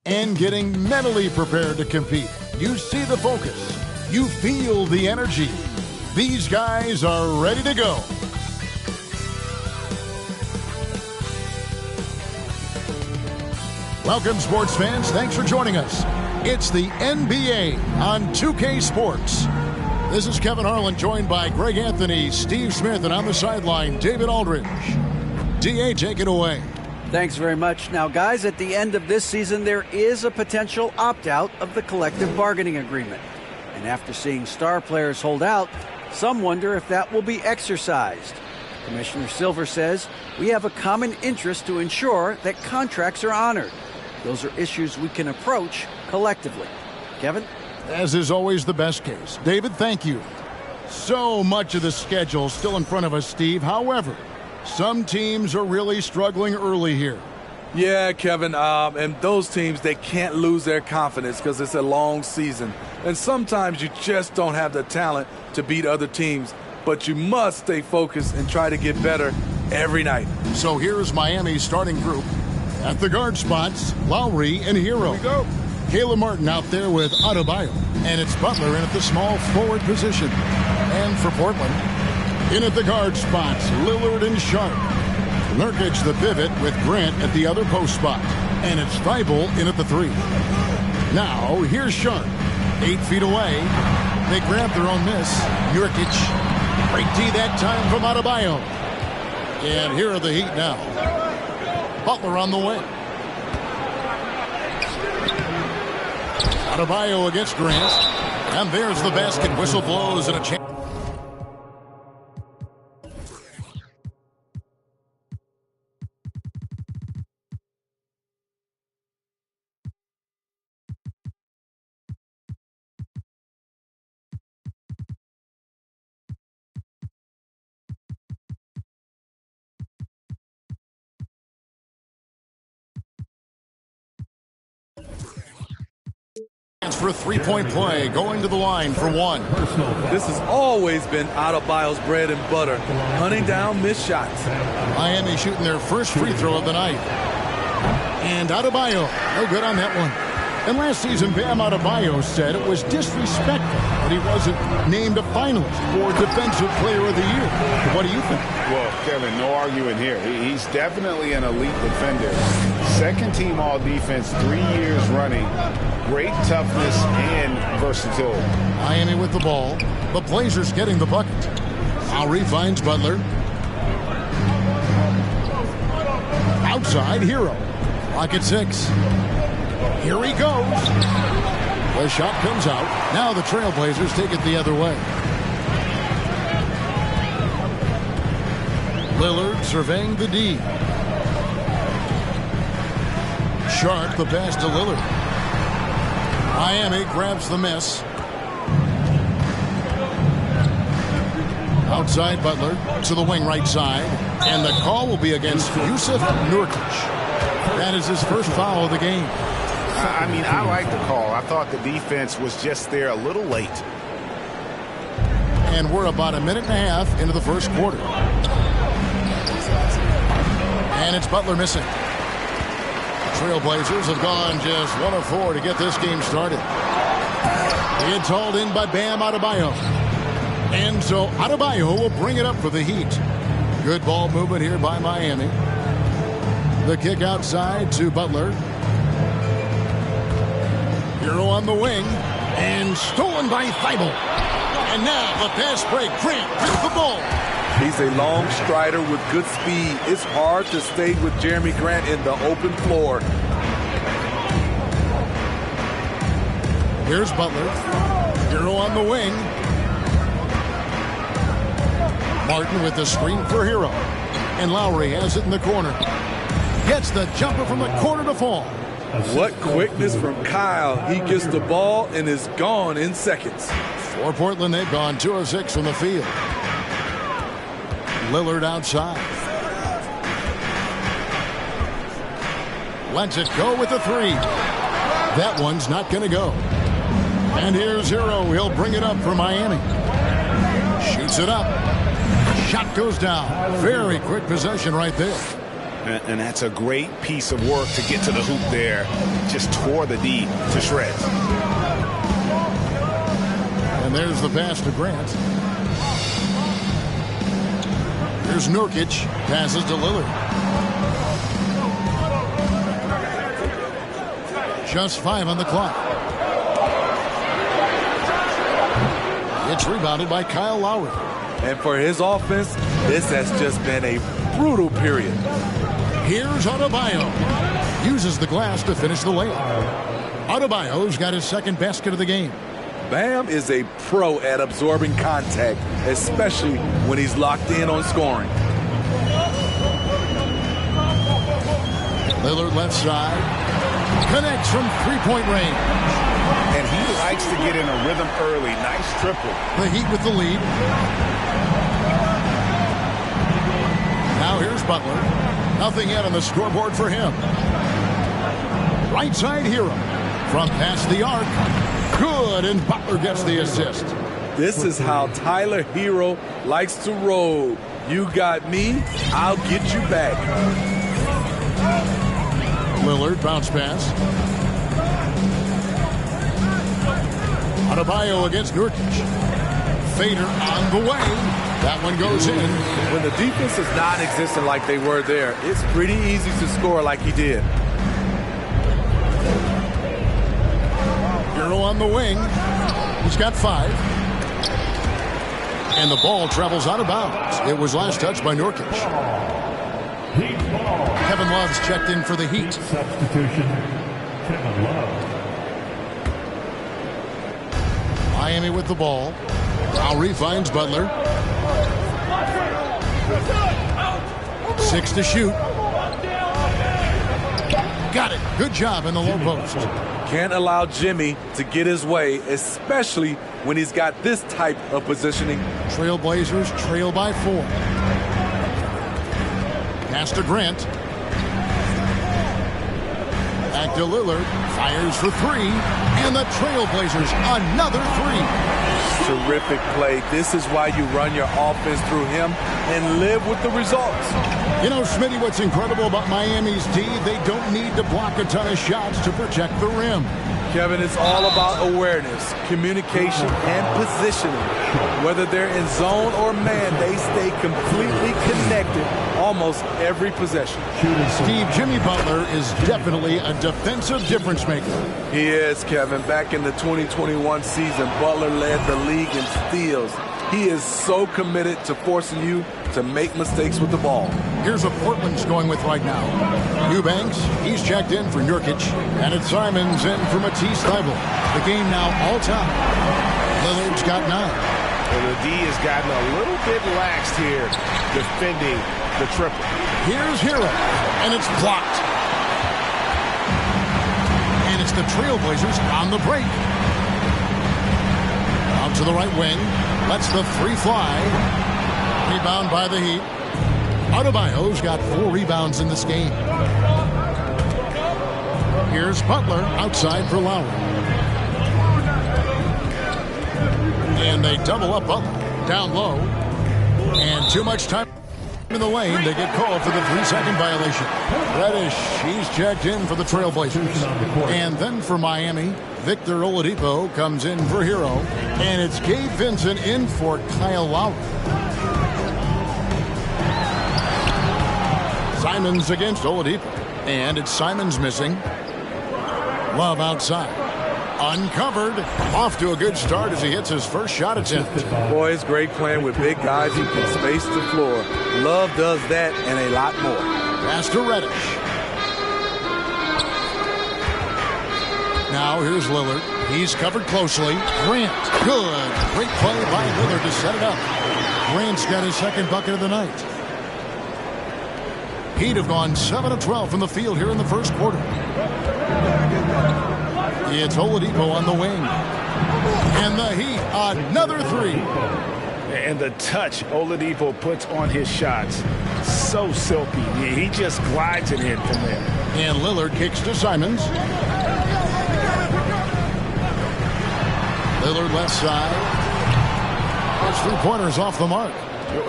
and getting mentally prepared to compete. You see the focus. You feel the energy. These guys are ready to go. Welcome, sports fans. Thanks for joining us. It's the NBA on 2K Sports. This is Kevin Harlan, joined by Greg Anthony, Steve Smith, and on the sideline, David Aldridge. DA, take it away. Thanks very much. Now, guys, at the end of this season, there is a potential opt-out of the collective bargaining agreement. And after seeing star players hold out, some wonder if that will be exercised. Commissioner Silver says we have a common interest to ensure that contracts are honored. Those are issues we can approach collectively. Kevin? As is always the best case. David, thank you. So much of the schedule still in front of us, Steve. However, some teams are really struggling early here. Yeah, Kevin, and those teams, they can't lose their confidence because it's a long season. And sometimes you just don't have the talent to beat other teams. But you must stay focused and try to get better every night. So here's Miami's starting group. At the guard spots, Lowry and Hero. Here we go. Caleb Martin out there with Adebayo. And it's Butler in at the small forward position. And for Portland, in at the guard spots, Lillard and Sharp. Nurkic the pivot with Grant at the other post spot. And it's Thibault in at the 3. Now, here's Sharp. 8 feet away. They grab their own miss. Nurkic. Great D that time from Adebayo. And here are the Heat now. Butler on the wing. Adebayo against Grant. And there's the basket. Whistle blows and a chance. For a three-point play, going to the line for one. This has always been Adebayo's bread and butter, hunting down missed shots. Miami shooting their first free throw of the night. And Adebayo, no good on that one. And last season, Bam Adebayo said it was disrespectful that he wasn't named a finalist for Defensive Player of the Year. What do you think? Well, Kevin, no arguing here. He's definitely an elite defender. Second team all defense 3 years running. Great toughness and versatility. Miami with the ball. The Blazers getting the bucket. Lowry finds Butler. Outside, Hero. Clock at 6. Here he goes. The shot comes out. Now the Trailblazers take it the other way. Lillard surveying the D. Sharp the pass to Lillard. Miami grabs the miss. Outside Butler to the wing right side. And the call will be against Jusuf Nurkic. That is his first foul of the game. I mean, I like the call. I thought the defense was just there a little late. And we're about a minute and a half into the first quarter. And it's Butler missing. Trailblazers have gone just 1 of 4 to get this game started. It's hauled in by Bam Adebayo. And so Adebayo will bring it up for the Heat. Good ball movement here by Miami. The kick outside to Butler. Hero on the wing. And stolen by Thibault. And now the pass break. Grant with the ball. He's a long strider with good speed. It's hard to stay with Jeremy Grant in the open floor. Here's Butler. Hero on the wing. Martin with the screen for Hero. And Lowry has it in the corner. Gets the jumper from the corner to fall. What quickness from Kyle. He gets the ball and is gone in seconds. For Portland, they've gone 2 of 6 from the field. Lillard outside. Lets it go with the 3. That one's not going to go. And here's Hero. He'll bring it up for Miami. Shoots it up. Shot goes down. Very quick possession right there. And that's a great piece of work to get to the hoop there. Just tore the D to shreds. And there's the pass to Grant. Here's Nurkic. Passes to Lillard. Just 5 on the clock. It's rebounded by Kyle Lowry. And for his offense, this has just been a brutal period. Here's Adebayo. Uses the glass to finish the layup. Adebayo's got his second basket of the game. Bam is a pro at absorbing contact, especially when he's locked in on scoring. Lillard left side. Connects from three-point range. And he likes to get in a rhythm early. Nice triple. The Heat with the lead. Now here's Butler. Nothing yet on the scoreboard for him. Right side Hero. From past the arc. Good, and Butler gets the assist. This is how Tyler Hero likes to roll. You got me, I'll get you back. Lillard, bounce pass. Adebayo against Nurkic. Fader on the way. That one goes in. When the defense is non-existent like they were there, it's pretty easy to score like he did. Hero on the wing. He's got 5. And the ball travels out of bounds. It was last touched by Nurkic. Kevin Love's checked in for the Heat. Substitution, Kevin Love. Miami with the ball. Lowry finds Butler. 6 to shoot. Got it. Good job in the low post. Can't allow Jimmy to get his way, especially when he's got this type of positioning. Trailblazers trail by 4. Pass to Grant. Back to Lillard. Fires for 3. And the Trailblazers another 3. Terrific play. This is why you run your offense through him and live with the results. You know, Smitty, what's incredible about Miami's D, they don't need to block a ton of shots to protect the rim. Kevin, it's all about awareness, communication, and positioning. Whether they're in zone or man, they stay completely connected almost every possession. Steve, Jimmy Butler is definitely a defensive difference maker. He is, Kevin. Back in the 2021 season, Butler led the league in steals. He is so committed to forcing you to make mistakes with the ball. Here's what Portland's going with right now. Eubanks, he's checked in for Nurkic. And it's Simons in for Matisse Thybulle. The game now all-time. Lillard's got 9. Well, the D has gotten a little bit laxed here defending the triple. Here's Hero, and it's blocked. And it's the Trailblazers on the break. Out to the right wing. Lets the 3 fly. Rebound by the Heat. Adebayo's got 4 rebounds in this game. Here's Butler outside for Lowry. And they double up Butler. Down low. And too much time in the lane. They get called for the 3-second violation. Reddish, he's checked in for the Trailblazers. And then for Miami, Victor Oladipo comes in for Hero. And it's Gabe Vincent in for Kyle Lowry. Simons against Oladipo. And it's Simons missing. Love outside. Uncovered. Off to a good start as he hits his first shot attempt. Boy, it's great playing with big guys who can space the floor. Love does that and a lot more. Pass to Reddish. Now here's Lillard. He's covered closely. Grant. Good. Great play by Lillard to set it up. Grant's got his second bucket of the night. Heat have gone 7 of 12 from the field here in the first quarter. It's Oladipo on the wing. And the Heat, another 3. And the touch Oladipo puts on his shots, so silky. He just glides it in from there. And Lillard kicks to Simons. Lillard left side. Those 3-pointers off the mark.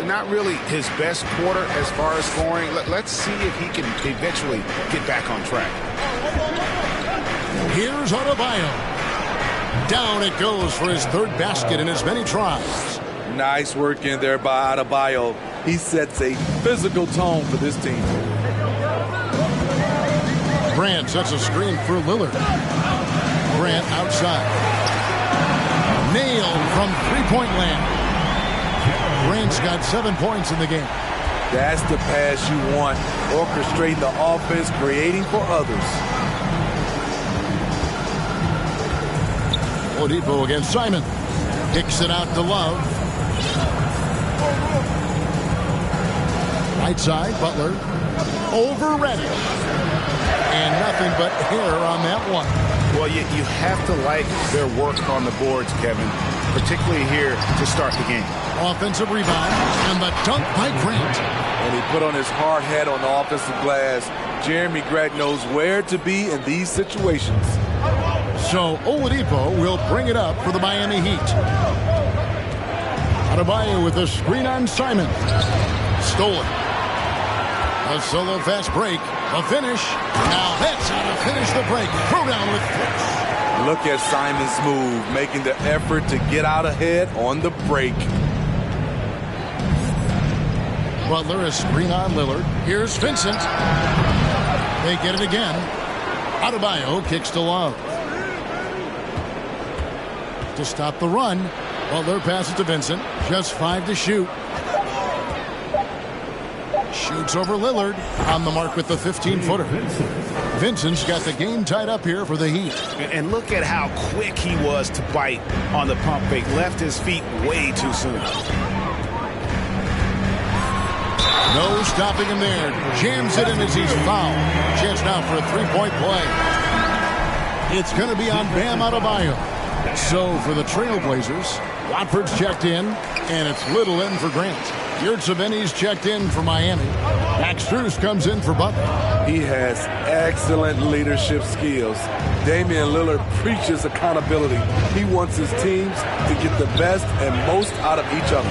Not really his best quarter as far as scoring. Let's see if he can eventually get back on track. Here's Adebayo. Down it goes for his third basket in as many tries. Nice work in there by Adebayo. He sets a physical tone for this team. Grant sets a screen for Lillard. Grant outside. Nailed from three-point land. Grant's got 7 points in the game. That's the pass you want. Orchestrating the offense, creating for others. Oladipo against Simon. Kicks it out to Love. Right side, Butler. Over Reddish. And nothing but hair on that one. Well, you have to like their work on the boards, Kevin, particularly here to start the game. Offensive rebound, and the dunk by Grant. And he put on his hard hat on the offensive glass. Jeremy Grant knows where to be in these situations. So Oladipo will bring it up for the Miami Heat. Adebayo with a screen on Simon. Stolen. A solo fast break. A finish. Now that's how to finish the break. Throw down with force. Look at Simon's move, making the effort to get out ahead on the break. Butler is screen on Lillard. Here's Vincent. They get it again. Adebayo kicks to Love. To stop the run, Butler passes to Vincent. Just 5 to shoot. Shoots over Lillard. On the mark with the 15-footer. Vincent's got the game tied up here for the Heat. And look at how quick he was to bite on the pump fake. Left his feet way too soon. No stopping him there. Jams it in as he's fouled. Chance now for a three-point play. It's going to be on Bam Adebayo. So for the Trailblazers, Watford's checked in, and it's Little in for Grant. Yurtseven's checked in for Miami. Max Strus comes in for Butler. He has excellent leadership skills. Damian Lillard preaches accountability. He wants his teams to get the best and most out of each other.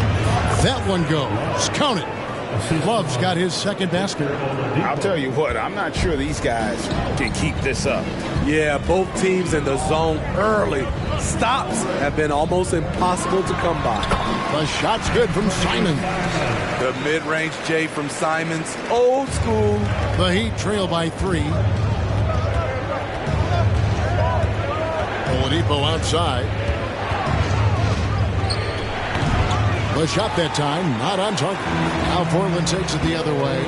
That one goes. Count it. Love's got his second basket. I'll tell you what, I'm not sure these guys can keep this up. Yeah, both teams in the zone early. Stops have been almost impossible to come by. The shot's good from Simon. The mid-range J from Simons, old school. The Heat trail by 3. Oladipo outside. The shot that time, not on target. Now Portland takes it the other way.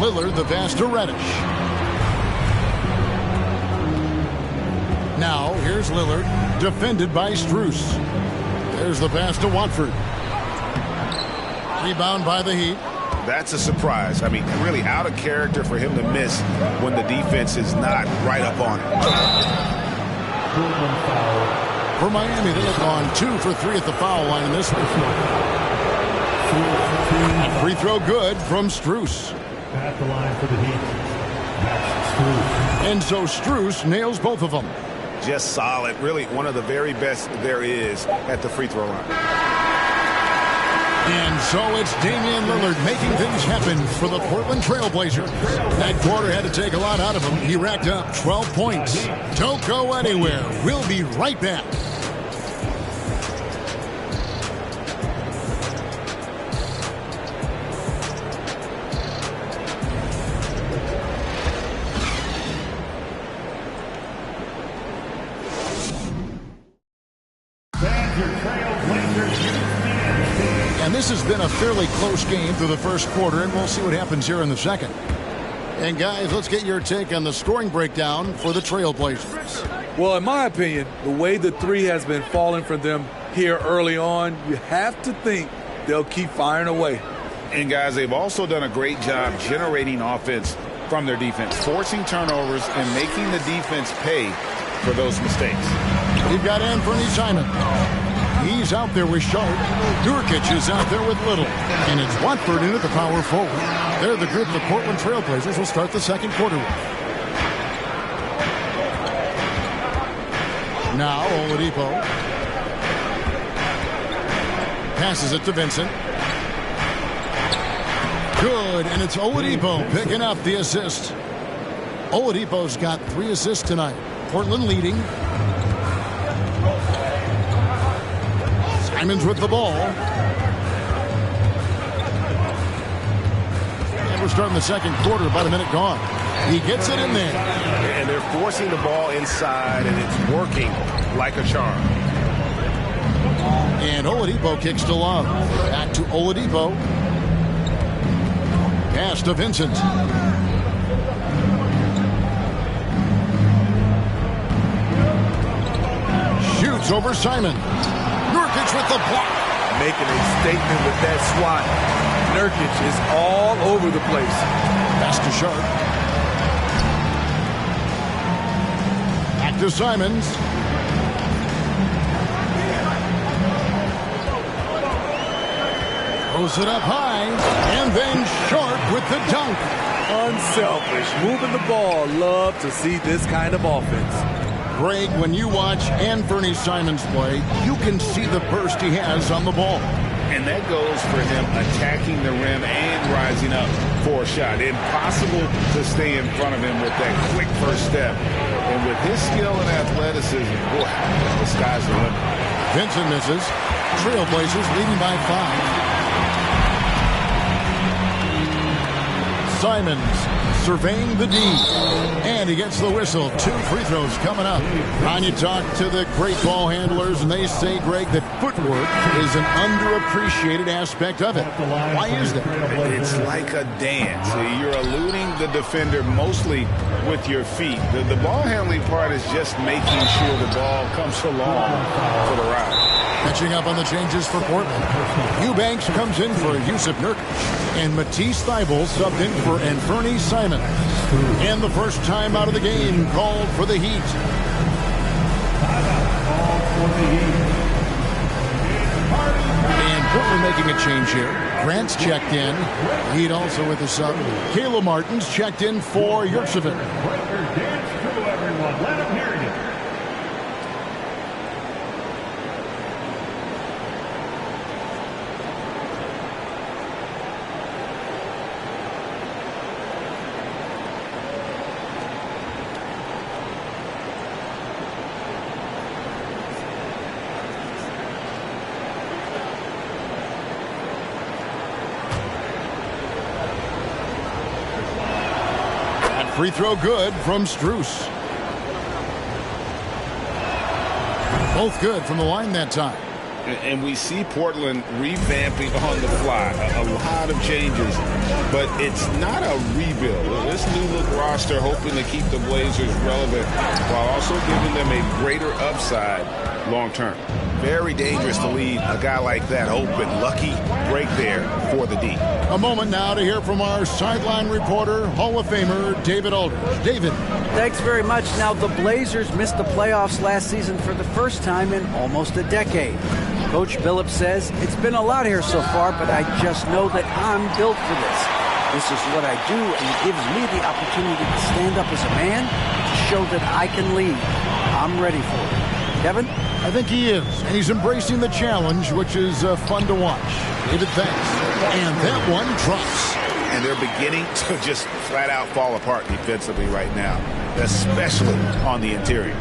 Lillard, the pass to Reddish. Now, here's Lillard, defended by Strus. There's the pass to Watford. Rebound by the Heat. That's a surprise. I mean, really out of character for him to miss when the defense is not right up on it. For Miami, they have gone 2 for 3 at the foul line in this one. Free throw good from Strus. At the line for the Heat, that's Strus. And so Strus nails both of them. Just solid. Really one of the very best there is at the free throw line. And so it's Damian Lillard making things happen for the Portland Trailblazers. That quarter had to take a lot out of him. He racked up 12 points. Don't go anywhere. We'll be right back. And this has been a fairly close game through the first quarter, and we'll see what happens here in the second. And guys, let's get your take on the scoring breakdown for the Trailblazers. Well, in my opinion, the way the three has been falling for them here early on, you have to think they'll keep firing away. And guys, they've also done a great job generating offense from their defense, forcing turnovers and making the defense pay for those mistakes. You've got Anthony Simon. He's out there with Sharp. Nurkic is out there with Little. And it's Watford in at the power forward. They're the group the Portland Trailblazers will start the second quarter with. Now Oladipo. Passes it to Vincent. Good, and it's Oladipo picking up the assist. Oladipo's got 3 assists tonight. Portland leading. Simons with the ball. And we're starting the second quarter, about a minute gone. He gets it in there. And they're forcing the ball inside, and it's working like a charm. And Oladipo kicks to Love. Back to Oladipo. Pass to Vincent. Shoots over Simon. Nurkic with the block. Making a statement with that swat. Nurkic is all over the place. Pass to Sharp. Back to Simons. Throws it up high. And then Sharp with the dunk. Unselfish. Moving the ball. Love to see this kind of offense. Greg, when you watch Anthony Simons play, you can see the burst he has on the ball. And that goes for him attacking the rim and rising up for a shot. Impossible to stay in front of him with that quick first step. And with his skill and athleticism, boy, the sky's the limit. Vincent misses. Trailblazers leading by 5. Simons surveying the D. And he gets the whistle. 2 free throws coming up. And you talk to the great ball handlers, and they say, Greg, that footwork is an underappreciated aspect of it. Why is that? It's like a dance. You're eluding the defender mostly with your feet. The ball handling part is just making sure the ball comes along for the route. Catching up on the changes for Portland. Eubanks comes in for Jusuf Nurkic. And Matisse Thybulle subbed in for Anthony Simons. And the first time out of the game called for the Heat. And Portland making a change here. Grant's checked in. Heat also with the sub. Caleb Martin's checked in for Yurtseven. Let him hear you. Free throw good from Strus. Both good from the line that time. And we see Portland revamping on the fly. A lot of changes, but it's not a rebuild. This new look roster hoping to keep the Blazers relevant while also giving them a greater upside long term. Very dangerous to leave a guy like that open. Lucky break there for the D. A moment now to hear from our sideline reporter, Hall of Famer David Aldridge. David. Thanks very much. Now, the Blazers missed the playoffs last season for the first time in almost a decade. Coach Billups says, it's been a lot here so far, but I just know that I'm built for this. This is what I do, and it gives me the opportunity to stand up as a man to show that I can lead. I'm ready for it. Kevin? I think he is, and he's embracing the challenge, which is fun to watch. David, thanks. And that one drops. And they're beginning to just flat out fall apart defensively right now, especially on the interior.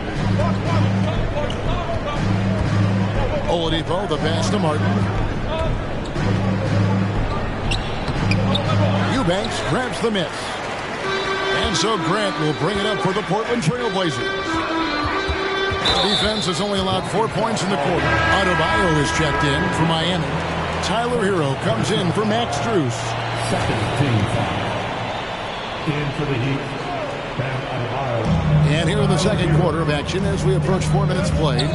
Oladipo, the pass to Martin. Eubanks grabs the miss. And so Grant will bring it up for the Portland Trailblazers. Defense has only allowed 4 points in the quarter. Adebayo is checked in for Miami. Tyler Hero comes in for Max Strus. Second team foul. In for the Heat, Bam Adebayo. And here in the second quarter of action as we approach 4 minutes played.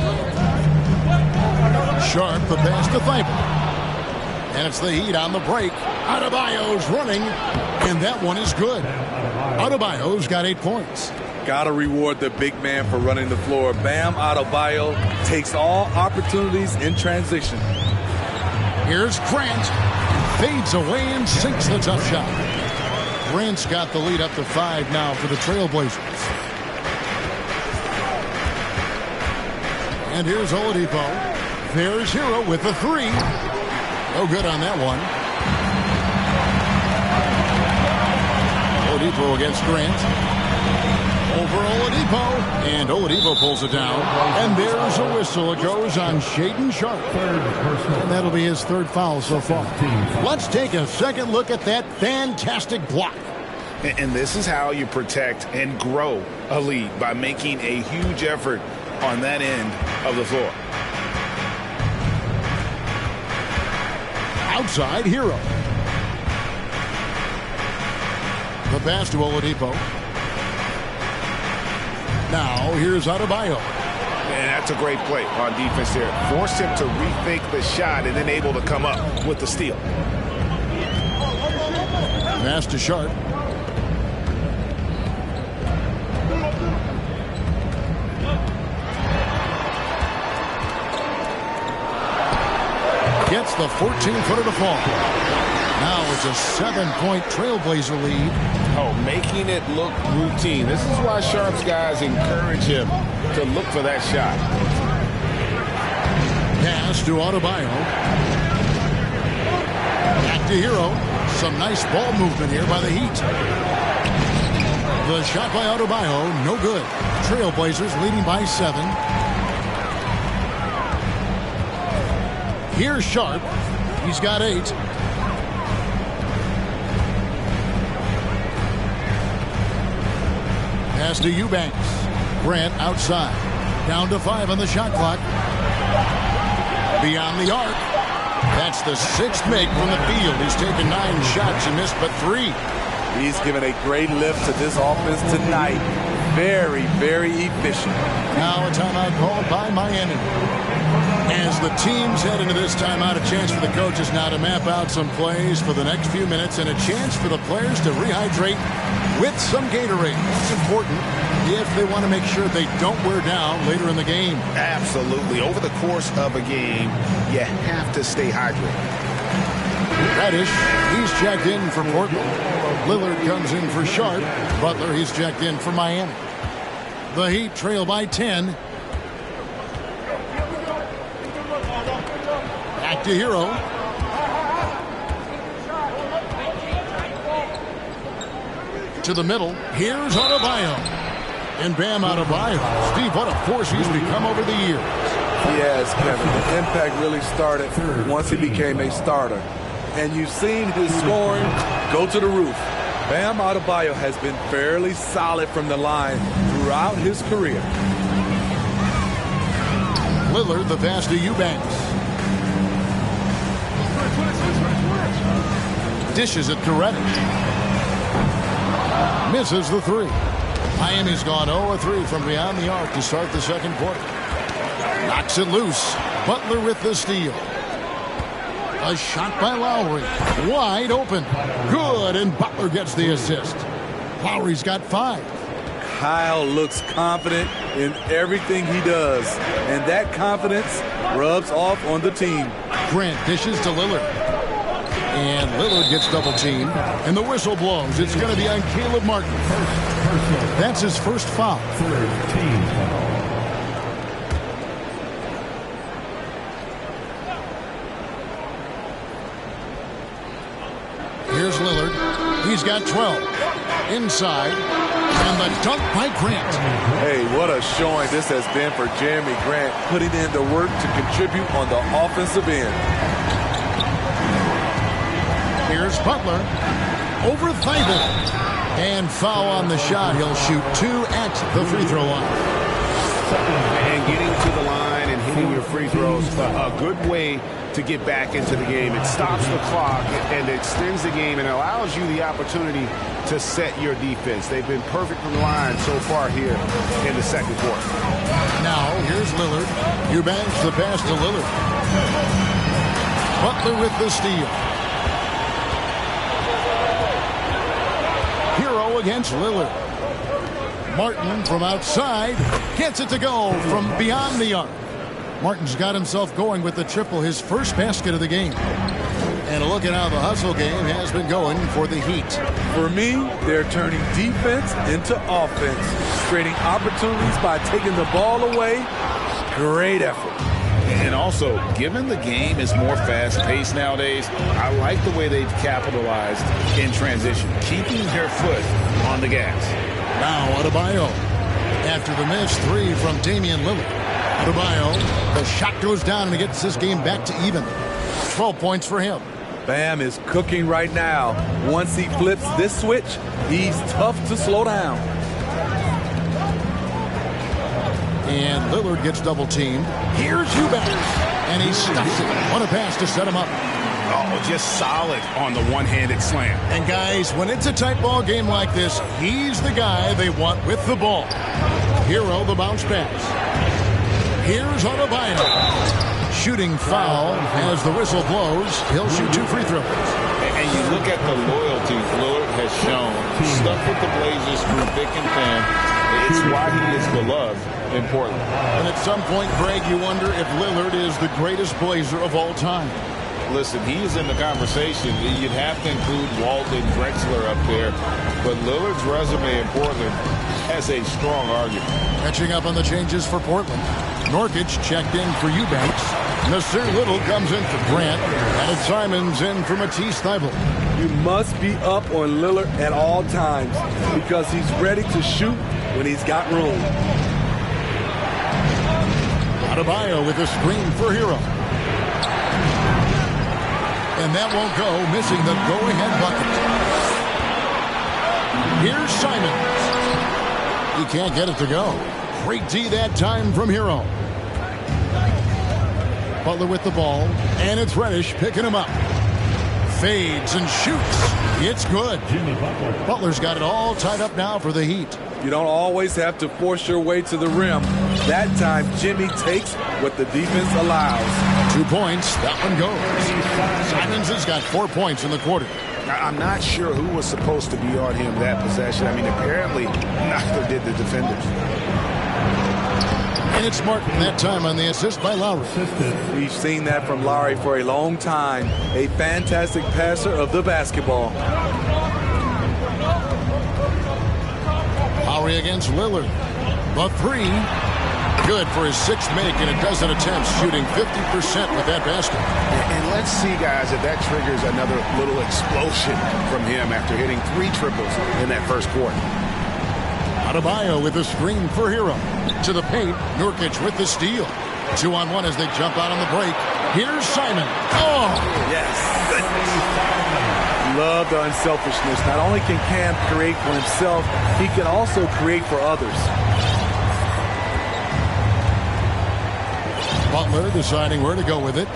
Sharp, the pass to Thybulle. And it's the Heat on the break. Adebayo's running, and that one is good. Adebayo's got 8 points. Got to reward the big man for running the floor. Bam Adebayo takes all opportunities in transition. Here's Grant. Fades away and sinks the tough shot. Grant's got the lead up to 5 now for the Trailblazers. And here's Oladipo. There's Hero with the 3. No good on that one. Oladipo against Grant. Over Oladipo. And Oladipo pulls it down. And there's a whistle. It goes on Shaedon Sharpe. And that'll be his third foul so far. Let's take a second look at that fantastic block. And this is how you protect and grow a lead, by making a huge effort on that end of the floor. Outside Hero. The pass to Oladipo. Now here's Adebayo. And that's a great play on defense there. Forced him to rethink the shot and then able to come up with the steal. Pass to Sharpe. Gets the 14-footer to fall. Now it's a 7-point Trailblazer lead. Oh, making it look routine. This is why Sharpe's guys encourage him to look for that shot. Pass to Adebayo. Back to Hero. Some nice ball movement here by the Heat. The shot by Adebayo, no good. Trailblazers leading by 7. Here's Sharpe. He's got 8. Pass to Eubanks. Grant outside. Down to 5 on the shot clock. Beyond the arc. That's the 6th make from the field. He's taken 9 shots and missed but 3. He's given a great lift to this offense tonight. Very, very efficient. Now a timeout called by Miami. As the teams head into this timeout, a chance for the coaches now to map out some plays for the next few minutes and a chance for the players to rehydrate with some Gatorade. That's important if they want to make sure they don't wear down later in the game. Absolutely. Over the course of a game, you have to stay hydrated. Reddish, he's checked in for Portland. Lillard comes in for Sharpe. Butler, he's checked in for Miami. The Heat trail by 10. Back to Hero. To the middle. Here's Adebayo. And Bam Adebayo. Steve, what a force he's become over the years. Yes, Kevin. The impact really started once he became a starter. And you've seen his scoring go to the roof. Bam Adebayo has been fairly solid from the line throughout his career. Lillard, the pass to Eubanks. Dishes it to Reddish. Misses the 3. Miami's gone 0-3 from beyond the arc to start the second quarter. Knocks it loose. Butler with the steal. A shot by Lowry. Wide open. Good, and Butler gets the assist. Lowry's got 5. Kyle looks confident in everything he does, and that confidence rubs off on the team. Grant dishes to Lillard. And Lillard gets double-teamed, and the whistle blows. It's going to be on Caleb Martin. That's his first foul. Here's Lillard. He's got 12. Inside. And the dunk by Grant. Hey, what a showing this has been for Jeremy Grant, putting in the work to contribute on the offensive end. Here's Butler. Over Thibault. And foul on the shot. He'll shoot 2 at the free throw line. And getting to the line and hitting your free throws, a good way to get back into the game. It stops the clock and extends the game and allows you the opportunity to set your defense. They've been perfect from the line so far here in the second quarter. Now, here's Lillard. Eubanks the pass to Lillard. Butler with the steal. Hero against Lillard. Martin from outside gets it to go from beyond the arc. Martin's got himself going with the triple, his first basket of the game. And a look at how the hustle game has been going for the Heat. For me, they're turning defense into offense, creating opportunities by taking the ball away. Great effort. And also, given the game is more fast-paced nowadays, I like the way they've capitalized in transition, keeping their foot on the gas. Now Adebayo. After the miss, 3 from Damian Lillard. Adebayo, the shot goes down and it gets this game back to even. 12 points for him. Bam is cooking right now. Once he flips this switch, he's tough to slow down. And Lillard gets double-teamed. Here's Eubanks. And he stuffs it. What a pass to set him up. Oh, just solid on the one-handed slam. And guys, when it's a tight ball game like this, he's the guy they want with the ball. Hero the bounce pass. Here's Adebayo. Shooting foul as the whistle blows. He'll shoot 2 free throws. And you look at the loyalty Lillard has shown. Stuck with the Blazers through thick and thin. It's why he is beloved in Portland. And at some point, Greg, you wonder if Lillard is the greatest Blazer of all time. Listen, he is in the conversation. You'd have to include Walt and Drexler up there. But Lillard's resume in Portland has a strong argument. Catching up on the changes for Portland. Nurkic checked in for Eubanks. Nasir Little comes in for Grant. And Simons in for Matisse Thybulle. You must be up on Lillard at all times because he's ready to shoot when he's got room. Adebayo with a screen for Hero. And that won't go, missing the go-ahead bucket. Here's Simons. He can't get it to go. Great D that time from Hero. Butler with the ball, and it's Reddish picking him up. Fades and shoots. It's good. Butler's got it all tied up now for the Heat. You don't always have to force your way to the rim. That time, Jimmy takes what the defense allows. 2 points. That one goes. Simons has got 4 points in the quarter. I'm not sure who was supposed to be on him that possession. I mean, apparently, neither did the defenders. And it's Martin that time on the assist by Lowry. We've seen that from Lowry for a long time. A fantastic passer of the basketball. Lowry against Lillard. The 3. Good for his 6th make in a dozen attempts, shooting 50% with that basket. And let's see, guys, if that triggers another little explosion from him after hitting 3 triples in that first quarter. Adebayo with a screen for Hero. To the paint, Nurkic with the steal. 2-on-1 as they jump out on the break. Here's Simon. Oh! Yes. Love the unselfishness. Not only can Cam create for himself, he can also create for others. Butler deciding where to go with it.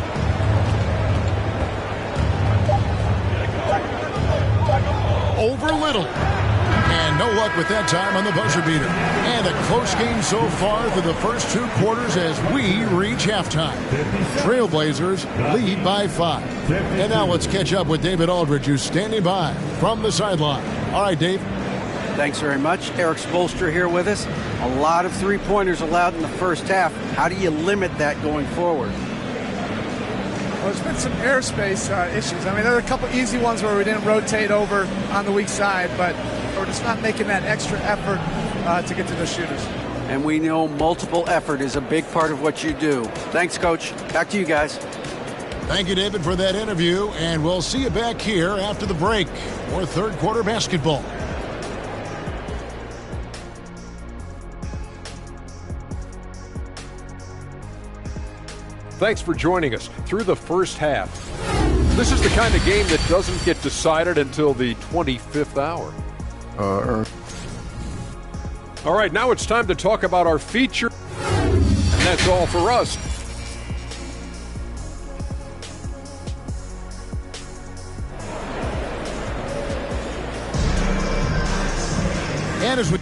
Over Little. And no luck with that time on the buzzer beater. And a close game so far through the first 2 quarters as we reach halftime. Trailblazers lead by 5. And now let's catch up with David Aldridge, who's standing by from the sideline. All right, Dave. Thanks very much. Eric Spoelstra here with us. A lot of three-pointers allowed in the first half. How do you limit that going forward? Well, there's been some airspace issues. I mean, there are a couple easy ones where we didn't rotate over on the weak side, but we're just not making that extra effort to get to the shooters. And we know multiple effort is a big part of what you do. Thanks, Coach. Back to you guys. Thank you, David, for that interview, and we'll see you back here after the break for third quarter basketball. Thanks for joining us through the first half. This is the kind of game that doesn't get decided until the 25th hour. All right, now it's time to talk about our feature. And that's all for us. And as we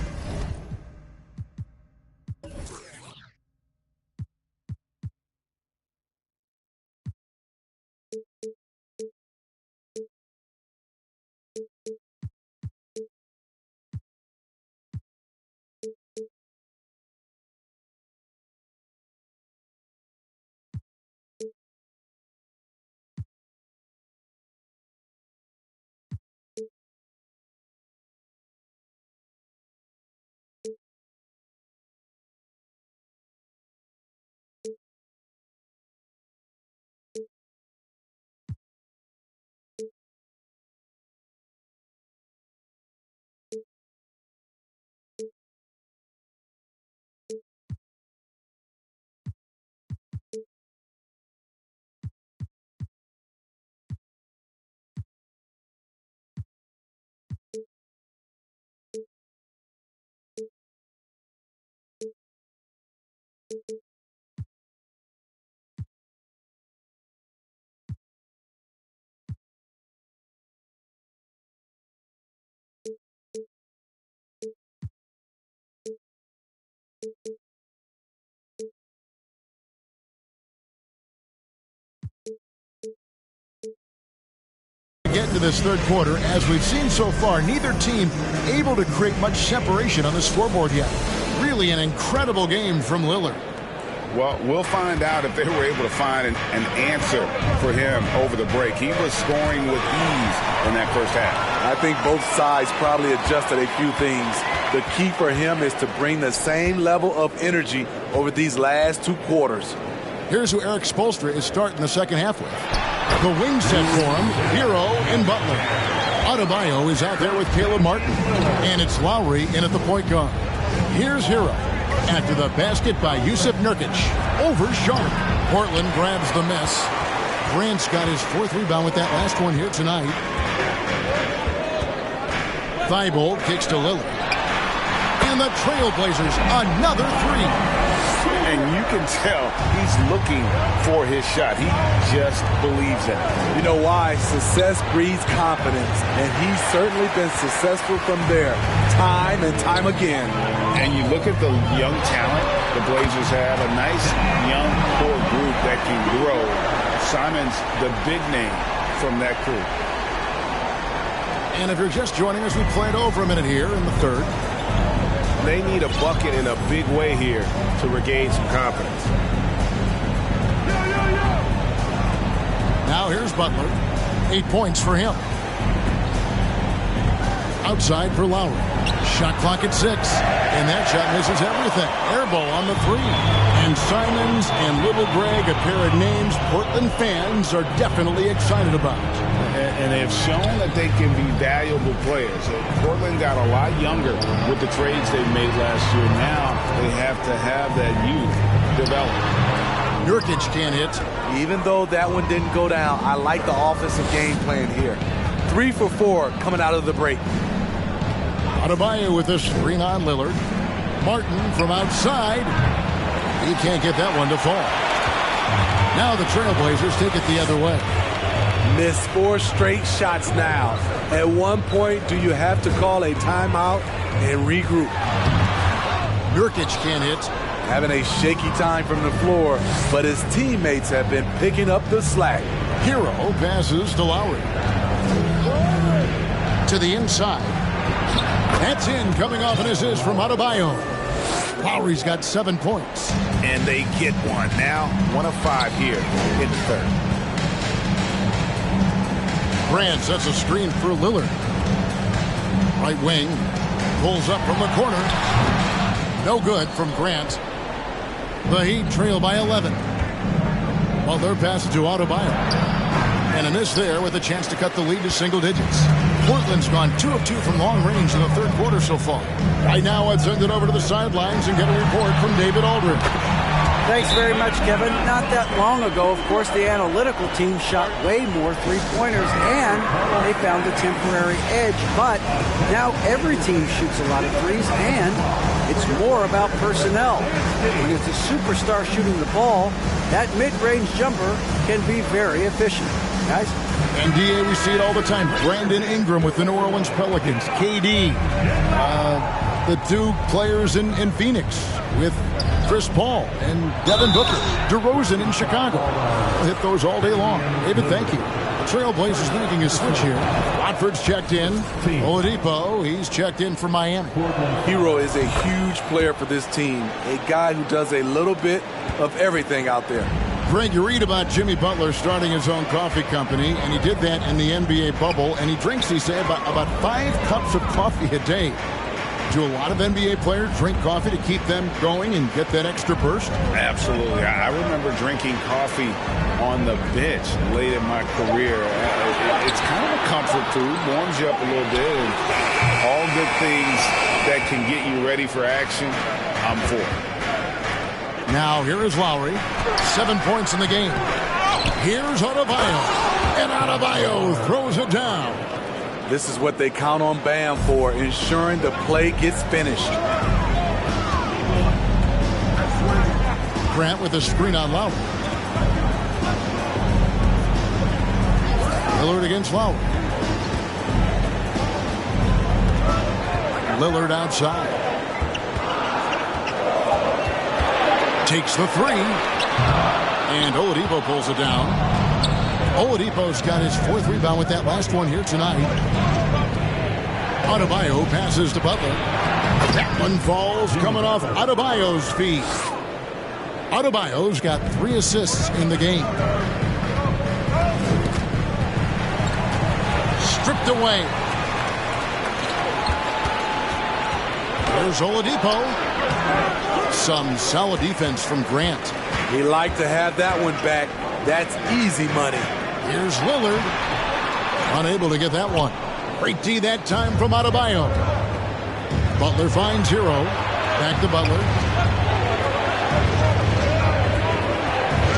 into this third quarter. As we've seen so far, neither team able to create much separation on the scoreboard yet. Really an incredible game from Lillard. Well, we'll find out if they were able to find an answer for him over the break. He was scoring with ease in that first half. I think both sides probably adjusted a few things. The key for him is to bring the same level of energy over these last 2 quarters. Here's who Eric Spoelstra is starting the second half with. The wing set for him, Hero and Butler. Adebayo is out there with Caleb Martin. And it's Lowry in at the point guard. Here's Hero. After the basket by Jusuf Nurkic. Over Sharp. Portland grabs the miss. Grant's got his 4th rebound with that last one here tonight. Thibault kicks to Lillard. And the Trailblazers, another 3. And you can tell he's looking for his shot. He just believes in it. You know why? Success breeds confidence, and he's certainly been successful from there, time and time again. And you look at the young talent the Blazers have, a nice young core group that can grow. Simon's the big name from that crew. And if you're just joining us, we played over a minute here in the third. They need a bucket in a big way here to regain some confidence. Now here's Butler. 8 points for him. Outside for Lowry. Shot clock at 6. And that shot misses everything. Air ball on the 3. And Simons and Little Greg, a pair of names Portland fans are definitely excited about. And they've shown that they can be valuable players. Portland got a lot younger with the trades they made last year. Now they have to have that youth develop. Nurkic can't hit. Even though that one didn't go down, I like the offensive game plan here. 3 for 4 coming out of the break. Adebayo with a screen on Lillard. Martin from outside. He can't get that one to fall. Now the Trailblazers take it the other way. Missed 4 straight shots now. At one point, do you have to call a timeout and regroup? Nurkic can't hit. Having a shaky time from the floor, but his teammates have been picking up the slack. Hero passes to Lowry. To the inside. That's in, coming off an assist from Adebayo. Lowry's got 7 points. And they get one. Now 1 of 5 here in the third. Grant sets a screen for Lillard. Right wing. Pulls up from the corner. No good from Grant. The Heat trail by 11. Butler passes to Adebayo. And a miss there with a chance to cut the lead to single digits. Portland's gone 2 of 2 from long range in the third quarter so far. Right now, I'd send it over to the sidelines and get a report from David Aldridge. Thanks very much, Kevin. Not that long ago, of course, the analytical team shot way more three-pointers, and they found a temporary edge. But now every team shoots a lot of threes, and it's more about personnel. When it's a superstar shooting the ball, that mid-range jumper can be very efficient. Guys? NBA, we see it all the time. Brandon Ingram with the New Orleans Pelicans. KD. The 2 players in Phoenix with Chris Paul and Devin Booker. DeRozan in Chicago. We'll hit those all day long. David, thank you. The Trailblazers making a switch here. Watford's checked in. Oladipo, he's checked in for Miami. Hero is a huge player for this team. A guy who does a little bit of everything out there. Greg, you read about Jimmy Butler starting his own coffee company, and he did that in the NBA bubble, and he drinks, he said, about 5 cups of coffee a day. Do a lot of NBA players drink coffee to keep them going and get that extra burst? Absolutely. I remember drinking coffee on the bench late in my career. It's kind of a comfort food, warms you up a little bit, and all good things that can get you ready for action, I'm for. Now here is Lowry. 7 points in the game. Here's Adebayo. And Adebayo throws it down. This is what they count on Bam for, ensuring the play gets finished. Grant with a screen on Lowry. Lillard against Lowry. Lillard outside. Takes the 3. And Oladipo pulls it down. Oladipo's got his 4th rebound with that last one here tonight. Adebayo passes to Butler. That one falls coming off Adebayo's feet. Adebayo's got 3 assists in the game. Stripped away. There's Oladipo. Some solid defense from Grant. He liked to have that one back. That's easy money. Here's Lillard. Unable to get that one. Great D that time from Adebayo. Butler finds Hero. Back to Butler.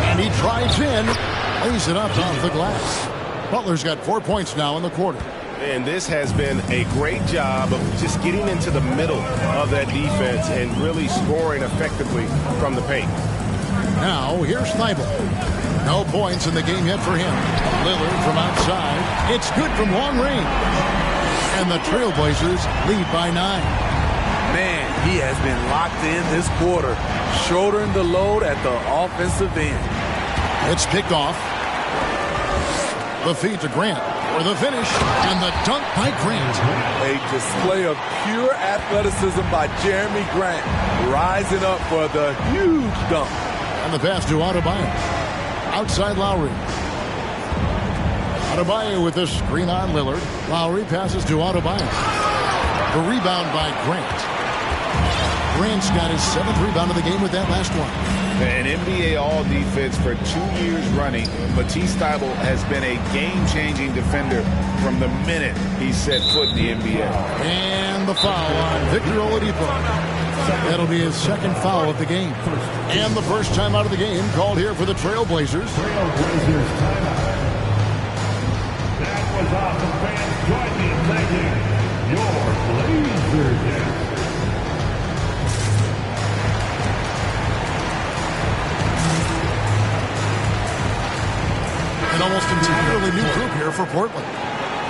And he drives in. Lays it up off the glass. Butler's got 4 points now in the quarter. And this has been a great job of just getting into the middle of that defense and really scoring effectively from the paint. Now, here's Thibault. No points in the game yet for him. Lillard from outside. It's good from long range. And the Trailblazers lead by 9. Man, he has been locked in this quarter, shouldering the load at the offensive end. It's picked off. The feed to Grant for the finish, and the dunk by Grant. A display of pure athleticism by Jeremy Grant, rising up for the huge dunk. And the pass to Adebayo. Outside Lowry. Adebayo with the screen on Lillard. Lowry passes to Adebayo. The rebound by Grant. Grant's got his 7th rebound of the game with that last one. An NBA All-Defense for 2 years running. Matisse Thybulle has been a game-changing defender from the minute he set foot in the NBA. And the foul on Victor Oladipo. That'll be his 2nd foul of the game. And the first time out of the game called here for the Trailblazers. Trailblazers timeout. That was awesome, fans. Join me in thanking your Blazers. An almost entirely new group here for Portland.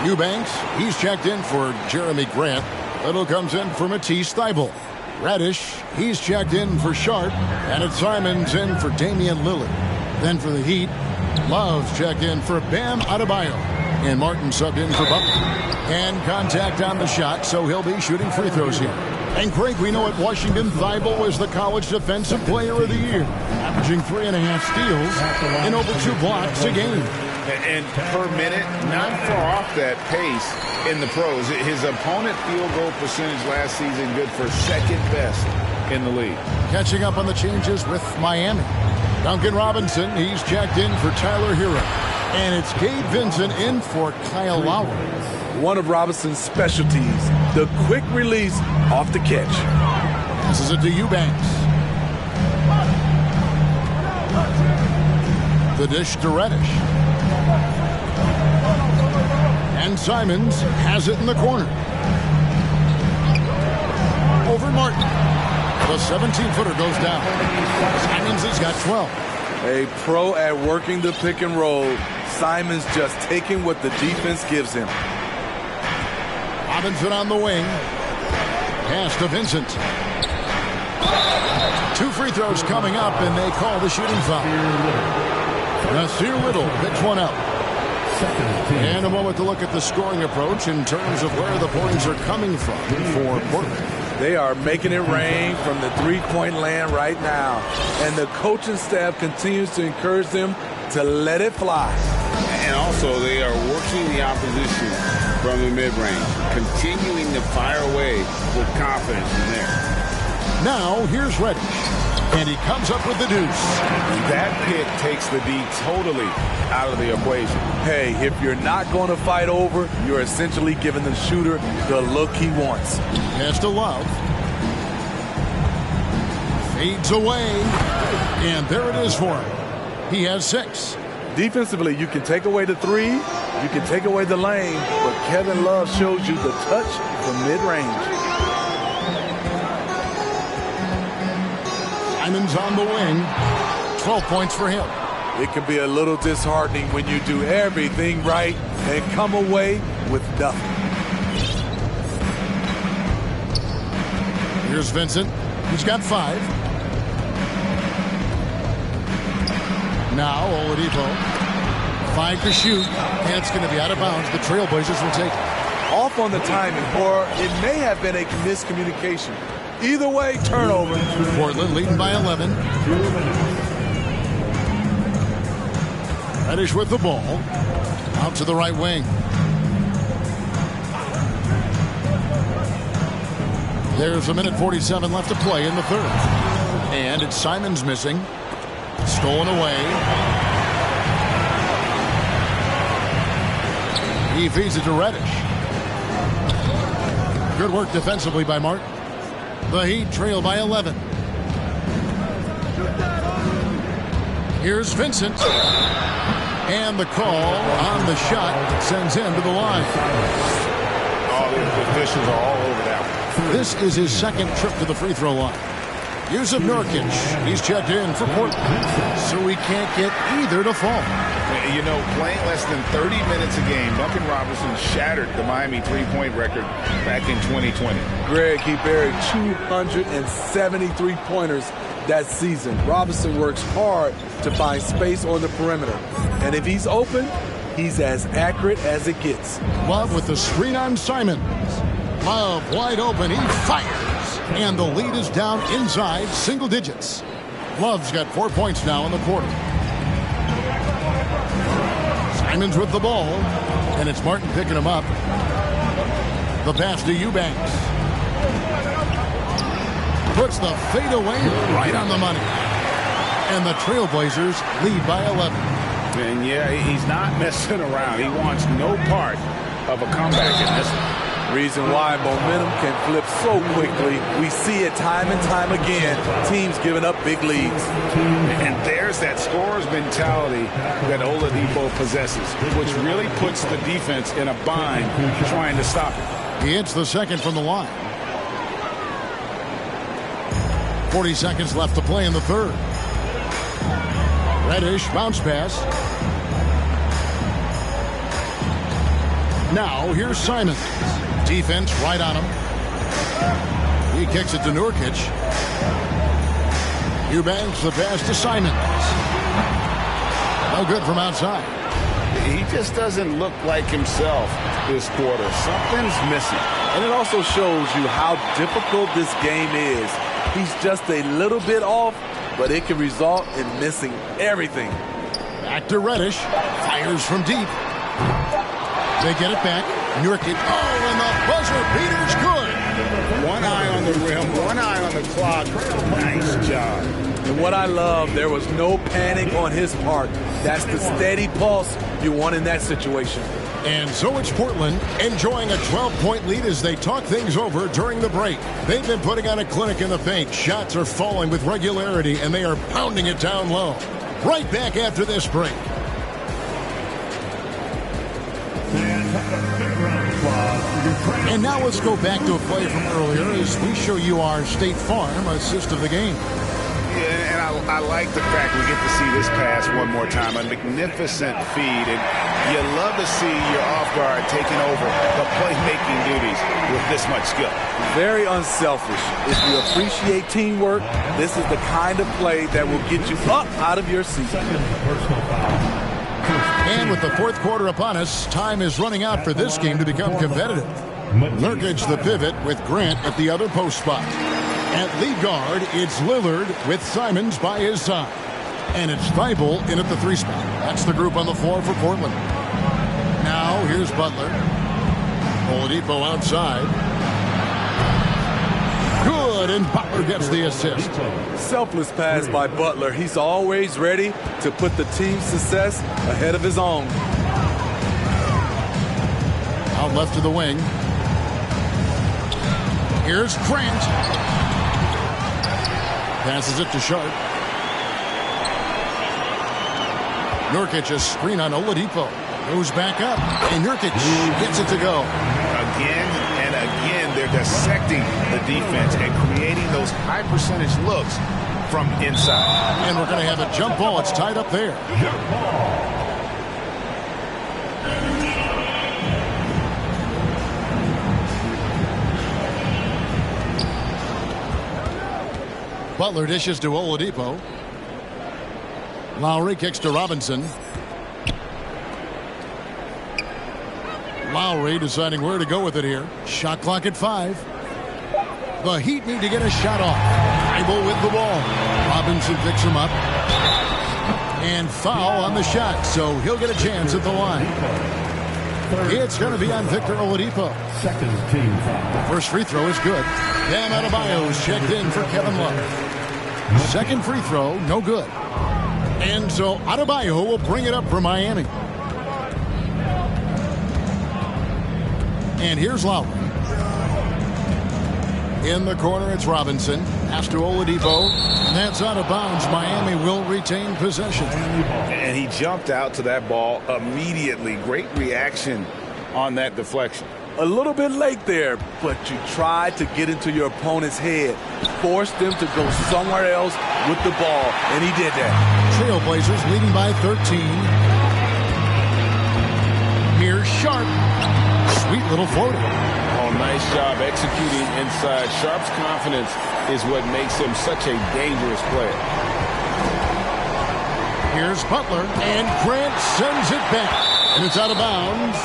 Eubanks, he's checked in for Jeremy Grant. Little comes in for Matisse Thybulle. Radish, he's checked in for Sharp. And it's Simons in for Damian Lillard. Then for the Heat, Love's checked in for Bam Adebayo. And Martin subbed in for Butler. And contact on the shot, so he'll be shooting free throws here. And Craig, we know at Washington, Thybulle was the College Defensive Player of the Year, averaging 3.5 steals and over 2 blocks a game. And per minute, not far off that pace in the pros. His opponent field goal percentage last season good for 2nd best in the league. Catching up on the changes with Miami. Duncan Robinson, he's checked in for Tyler Hero. And it's Gabe Vincent in for Kyle Lowry. One of Robinson's specialties, the quick release off the catch. Passes it to Eubanks. The dish to Reddish. And Simons has it in the corner. Over Martin. The 17-footer goes down. Simons has got 12. A pro at working the pick and roll. Simons just taking what the defense gives him. Robinson on the wing. Pass to Vincent. 2 free throws coming up, and they call the shooting foul. Nasir Little picks one up. And a moment to look at the scoring approach in terms of where the points are coming from for Portland. They are making it rain from the three-point land right now. And the coaching staff continues to encourage them to let it fly. And also, they are working the opposition from the mid-range, continuing to fire away with confidence in there. Now, here's Reddish. And he comes up with the deuce. That pick takes the D totally out of the equation. Hey, if you're not going to fight over, you're essentially giving the shooter the look he wants. Pass to Love. Fades away. And there it is for him. He has 6. Defensively, you can take away the 3, you can take away the lane, but Kevin Love shows you the touch from mid-range. Simons on the wing. 12 points for him. It can be a little disheartening when you do everything right and come away with nothing. Here's Vincent. He's got 5. Now Oladipo 5 to shoot, and it's going to be out of bounds. The Trailblazers will take it. Off on the timing, or it may have been a miscommunication. Either way, turnover. Portland leading by 11. Reddish with the ball. Out to the right wing. There's 1:47 left to play in the third. And it's Simons missing. Stolen away. He feeds it to Reddish. Good work defensively by Martin. The Heat trail by 11. Here's Vincent. And the call on the shot sends him to the line. Oh, the officials are all over that one. This is his second trip to the free throw line. Yusuf Nurkic, he's checked in for Portland, so we can't get either to fall. You know, playing less than 30 minutes a game, Duncan Robinson shattered the Miami three-point record back in 2020. Greg, he buried 273 pointers that season. Robinson works hard to find space on the perimeter. And if he's open, he's as accurate as it gets. Love with the screen on Simons. Love wide open. He fires. And the lead is down inside single digits. Love's got 4 points now in the quarter. Simons with the ball. And it's Martin picking him up. The pass to Eubanks. Puts the fadeaway right on the money. And the Trailblazers lead by 11. And yeah, he's not messing around. He wants no part of a comeback in this one. Reason why momentum can flip so quickly. We see it time and time again. Teams giving up big leads. And there's that scorer's mentality that Oladipo possesses, which really puts the defense in a bind trying to stop it. He hits the second from the line. 40 seconds left to play in the third. Reddish bounce pass. Now here's Simons. Defense right on him. He kicks it to Nurkic. Eubanks the pass to Simons. No good from outside. He just doesn't look like himself this quarter. Something's missing. And it also shows you how difficult this game is. He's just a little bit off, but it can result in missing everything. Back to Reddish. Fires from deep. They get it back. Nurkic. Oh, and the buzzer beater's good. One eye on the rim, one eye on the clock. Nice job. And what I love, there was no panic on his part. That's the steady pulse you want in that situation. And so it's Portland enjoying a 12-point lead as they talk things over during the break. They've been putting on a clinic in the paint. Shots are falling with regularity, and they are pounding it down low. Right back after this break. And now let's go back to a play from earlier as we show you our State Farm assist of the game. Yeah, and I like the fact we get to see this pass one more time. A magnificent feed, and you love to see your off guard taking over the playmaking duties with this much skill. Very unselfish. If you appreciate teamwork, this is the kind of play that will get you up out of your seat. And with the fourth quarter upon us, time is running out for this game to become competitive. Nurkic the pivot with Grant at the other post spot. At lead guard, it's Lillard with Simons by his side. And it's Thibault in at the 3 spot. That's the group on the floor for Portland. Now here's Butler. Oladipo outside. Good, and Butler gets the assist. Selfless pass by Butler. He's always ready to put the team's success ahead of his own. Out left to the wing. Here's Grant. Passes it to Sharp. Nurkic a screen on Oladipo. Goes back up. And Nurkic gets it to go. Again and again, they're dissecting the defense and creating those high percentage looks from inside. And we're going to have a jump ball. It's tied up there. Butler dishes to Oladipo. Lowry kicks to Robinson. Lowry deciding where to go with it here. Shot clock at 5. The Heat need to get a shot off. Thibault with the ball. Robinson picks him up. And foul on the shot, so he'll get a chance at the line. It's going to be on Victor Oladipo. Second team foul. First free throw is good. Bam Adebayo is checked in for Kevin Love. Second free throw, no good. And so Adebayo will bring it up for Miami. And here's Lowry. In the corner, it's Robinson. Pass to Oladipo. And that's out of bounds. Miami will retain possession. And he jumped out to that ball immediately. Great reaction on that deflection. A little bit late there, but you tried to get into your opponent's head. Forced them to go somewhere else with the ball, and he did that. Trailblazers leading by 13. Here's Sharp. Sweet little floater. Oh, nice job executing inside. Sharp's confidence is what makes him such a dangerous player. Here's Butler, and Grant sends it back. And it's out of bounds.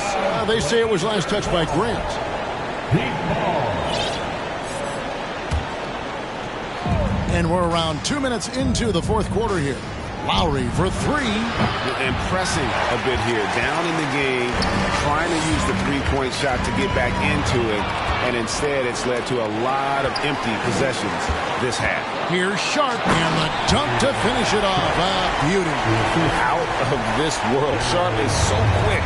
They say it was last touched by Grant. And we're around 2 minutes into the fourth quarter here. Lowry for 3. Impressing a bit here. Down in the game, trying to use the three-point shot to get back into it. And instead, it's led to a lot of empty possessions this half. Here's Sharp, and the dunk to finish it off. Beauty. Out of this world. Sharp is so quick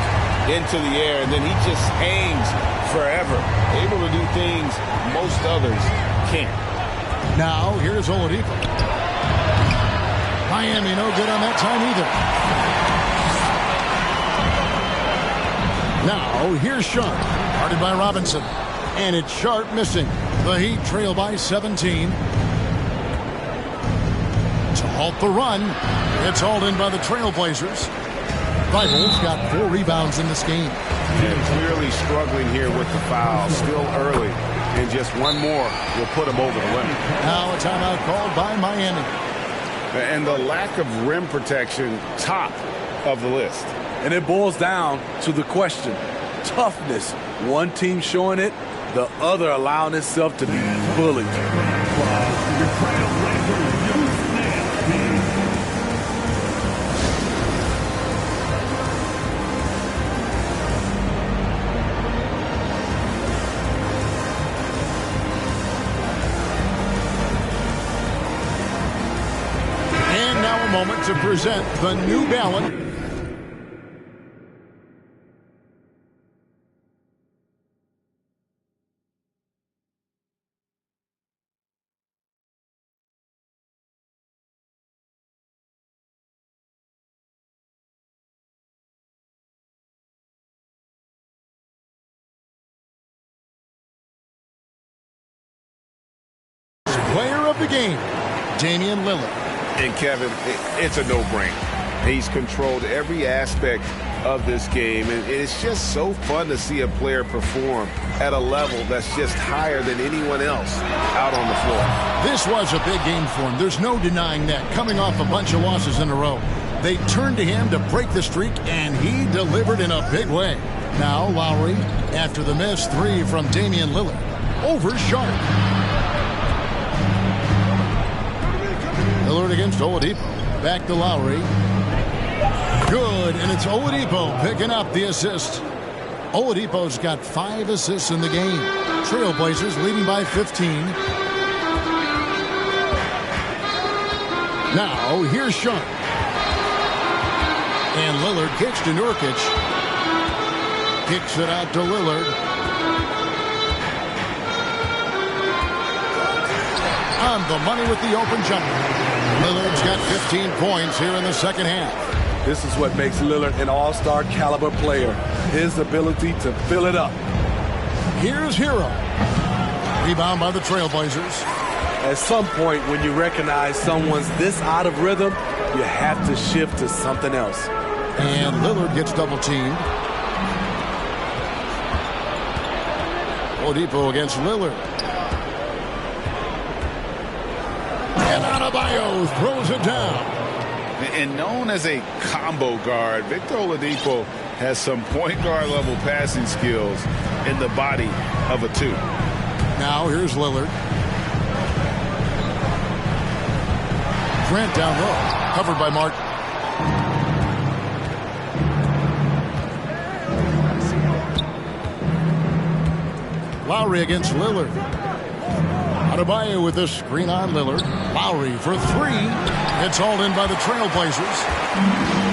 into the air, and then he just hangs forever. Able to do things most others can't. Now, here's Oladipo. Miami no good on that time either. Now, here's Sharp. Guarded by Robinson. And it's Sharp missing. The Heat trail by 17. To halt the run, it's hauled in by the Trailblazers. Thibault's got 4 rebounds in this game. And clearly struggling here with the foul. Still early. And just one more will put him over the limit. Now a timeout called by Miami. And the lack of rim protection, top of the list. And it boils down to the question. Toughness. One team showing it, the other allowing itself to be bullied. And now a moment to present the New Balance. Player of the game, Damian Lillard. And Kevin, it's a no-brainer. He's controlled every aspect of this game, and it's just so fun to see a player perform at a level that's just higher than anyone else out on the floor. This was a big game for him. There's no denying that. Coming off a bunch of losses in a row, they turned to him to break the streak, and he delivered in a big way. Now Lowry, after the missed 3 from Damian Lillard, over Sharp. Lillard against Oladipo. Back to Lowry. Good, and it's Oladipo picking up the assist. Oladipo's got 5 assists in the game. Trailblazers leading by 15. Now, here's Sharp. And Lillard kicks to Nurkic. Kicks it out to Lillard. On the money with the open jumper. Lillard's got 15 points here in the second half. This is what makes Lillard an all-star caliber player. His ability to fill it up. Here's Hero. Rebound by the Trailblazers. At some point, when you recognize someone's this out of rhythm, you have to shift to something else. And Lillard gets double-teamed. Oladipo against Lillard. And Adebayo throws it down. And known as a combo guard, Victor Oladipo has some point guard level passing skills in the body of a 2. Now here's Lillard. Grant down low, covered by Martin. Lowry against Lillard. Adebayo with the screen on Lillard. Lowry for 3. It's hauled in by the Trailblazers.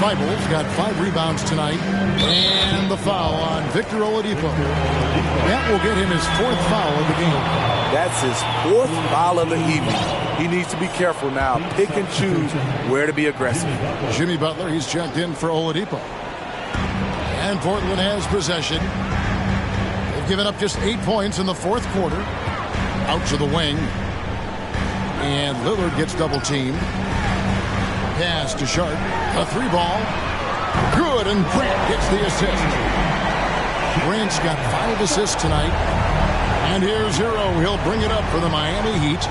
Bibles got 5 rebounds tonight. And the foul on Victor Oladipo. That will get him his 4th foul of the game. That's his 4th foul of the evening. He needs to be careful now. Pick and choose where to be aggressive. Jimmy Butler, he's checked in for Oladipo. And Portland has possession. They've given up just 8 points in the 4th quarter. Out to the wing. And Lillard gets double teamed. Pass to Sharp. A 3-ball. Good, and Grant gets the assist. Grant's got 5 assists tonight. And here's Hero. He'll bring it up for the Miami Heat.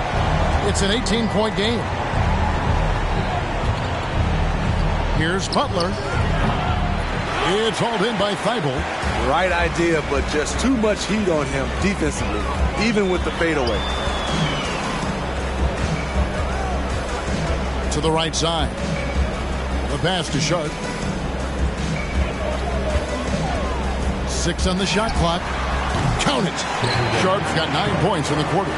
It's an 18-point game. Here's Butler. It's hauled in by Thibault. Right idea, but just too much heat on him defensively, even with the fadeaway. To the right side. The pass to Sharp. 6 on the shot clock. Count it. Sharp's got 9 points in the quarter.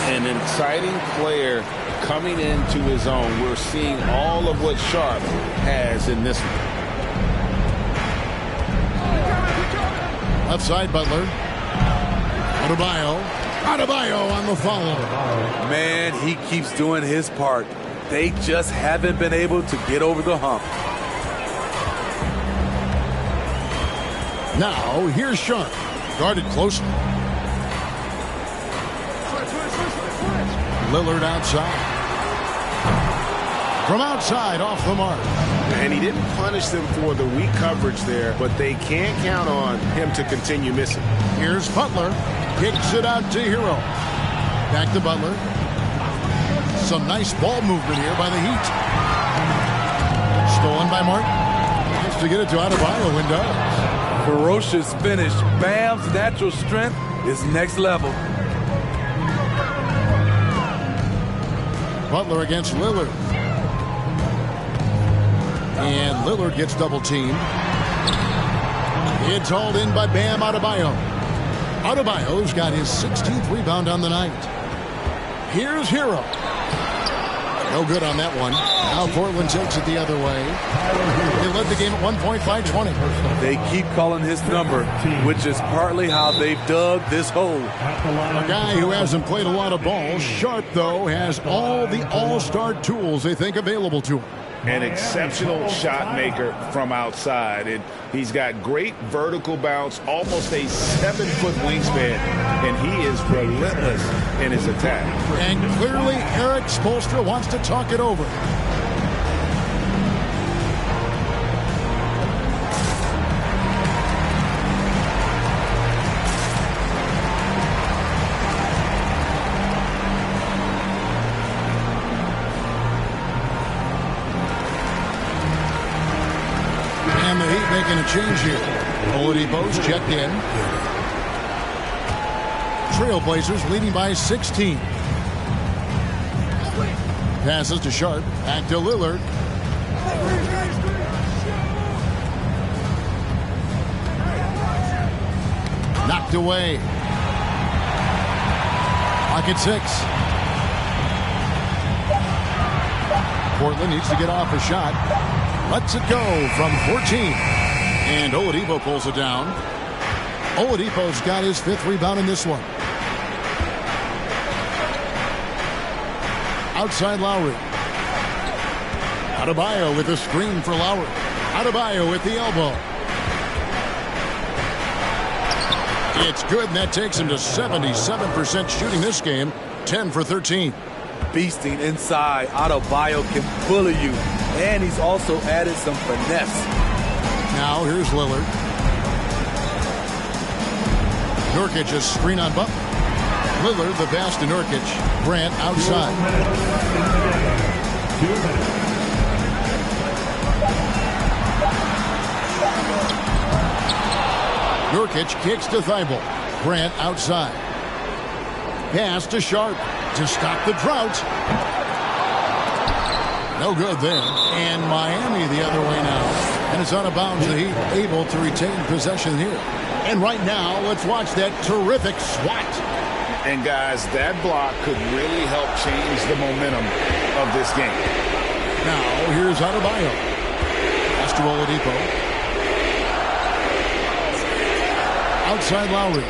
An exciting player coming into his own. We're seeing all of what Sharp has in this one. Left side, Butler. Adebayo on the follow. Man, he keeps doing his part. They just haven't been able to get over the hump. Now, here's Sharp. Guarded closely. Lillard outside. From outside, off the mark. And he didn't punish them for the weak coverage there, but they can't count on him to continue missing. Here's Butler. Kicks it out to Hero. Back to Butler. Some nice ball movement here by the Heat. Stolen by Martin. Has to get it to Adebayo and does. Ferocious finish. Bam's natural strength is next level. Butler against Lillard. And Lillard gets double teamed. It's hauled in by Bam Adebayo. Adebayo's got his 16th rebound on the night. Here's Hero. No good on that one. Now Portland takes it the other way. They led the game at 1 point by 20. They keep calling his number, which is partly how they've dug this hole. A guy who hasn't played a lot of ball. Sharp, though, has all the all-star tools they think available to him. An exceptional shot maker from outside. And he's got great vertical bounce, almost a 7-foot wingspan, and he is relentless in his attack. And clearly Eric Spoelstra wants to talk it over. And the Heat making a change here. Oladipo's checked in. Trailblazers leading by 16. Passes to Sharp. Back to Lillard. Knocked away. Clock at 6. Portland needs to get off a shot. Lets it go from 14. And Oladipo pulls it down. Oladipo's got his 5th rebound in this one. Outside Lowry. Adebayo with a screen for Lowry. Adebayo with the elbow. It's good, and that takes him to 77% shooting this game. 10 for 13. Beasting inside. Adebayo can bully you. And he's also added some finesse. Now here's Lillard. Nurkic a screen on Butler. Lillard the pass to Nurkic. Grant outside. Nurkic kicks to Thibault. Grant outside. Pass to Sharp to stop the drought. No good there. And Miami the other way now. And it's out of bounds. The Heat able to retain possession here. And right now, let's watch that terrific swat. And guys, that block could really help change the momentum of this game. Now, here's Adebayo. Pass to Oladipo. Outside Lowry.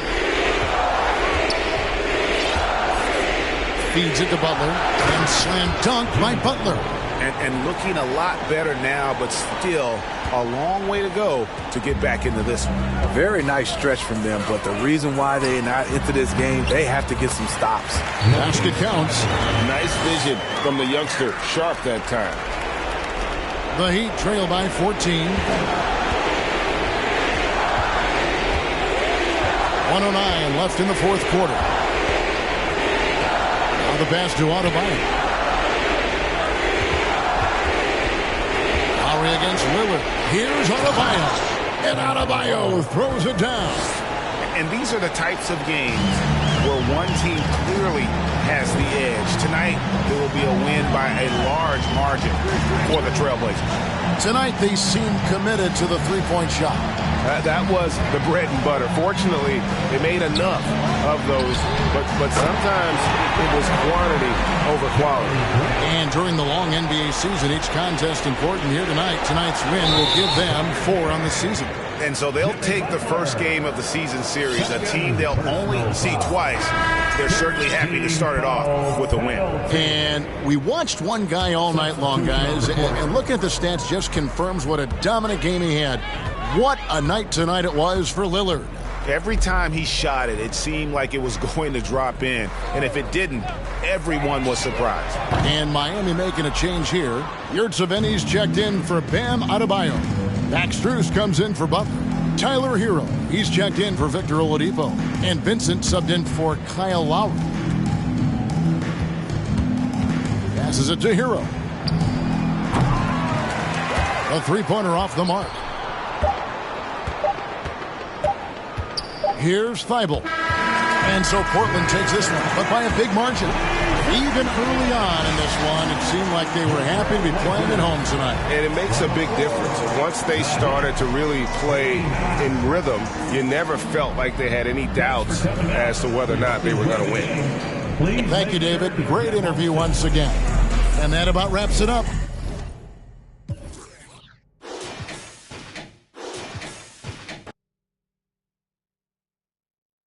Feeds it to Butler. And slam dunk by Butler. And looking a lot better now, but still a long way to go to get back into this one. A very nice stretch from them, but the reason why they're not into this game, they have to get some stops. Basket counts. Nice vision from the youngster. Sharp that time. The Heat trail by 14. 1:09 left in the fourth quarter. Now the pass to Adebayo. Lowry against Lillard. Here's Adebayo. And Adebayo throws it down. And these are the types of games where one team clearly has the edge. Tonight, there will be a win by a large margin for the Trailblazers. Tonight, they seem committed to the three-point shot. That was the bread and butter. Fortunately, they made enough of those, but sometimes it was quantity over quality. And during the long NBA season, each contest important here tonight. Tonight's win will give them 4 on the season. And so they'll take the first game of the season series, a team they'll only see twice. They're certainly happy to start it off with a win. And we watched one guy all night long, guys, and looking at the stats just confirms what a dominant game he had. What a night tonight it was for Lillard. Every time he shot it, it seemed like it was going to drop in. And if it didn't, everyone was surprised. And Miami making a change here. Yurtseven's checked in for Bam Adebayo. Max Strus comes in for Butler. Tyler Hero, he's checked in for Victor Oladipo. And Vincent subbed in for Kyle Lowry. Passes it to Hero. A three-pointer off the mark. Here's Thibault. And so Portland takes this one, but by a big margin. Even early on in this one, it seemed like they were happy to be playing at home tonight. And it makes a big difference. Once they started to really play in rhythm, you never felt like they had any doubts as to whether or not they were going to win. Thank you, David. Great interview once again. And that about wraps it up.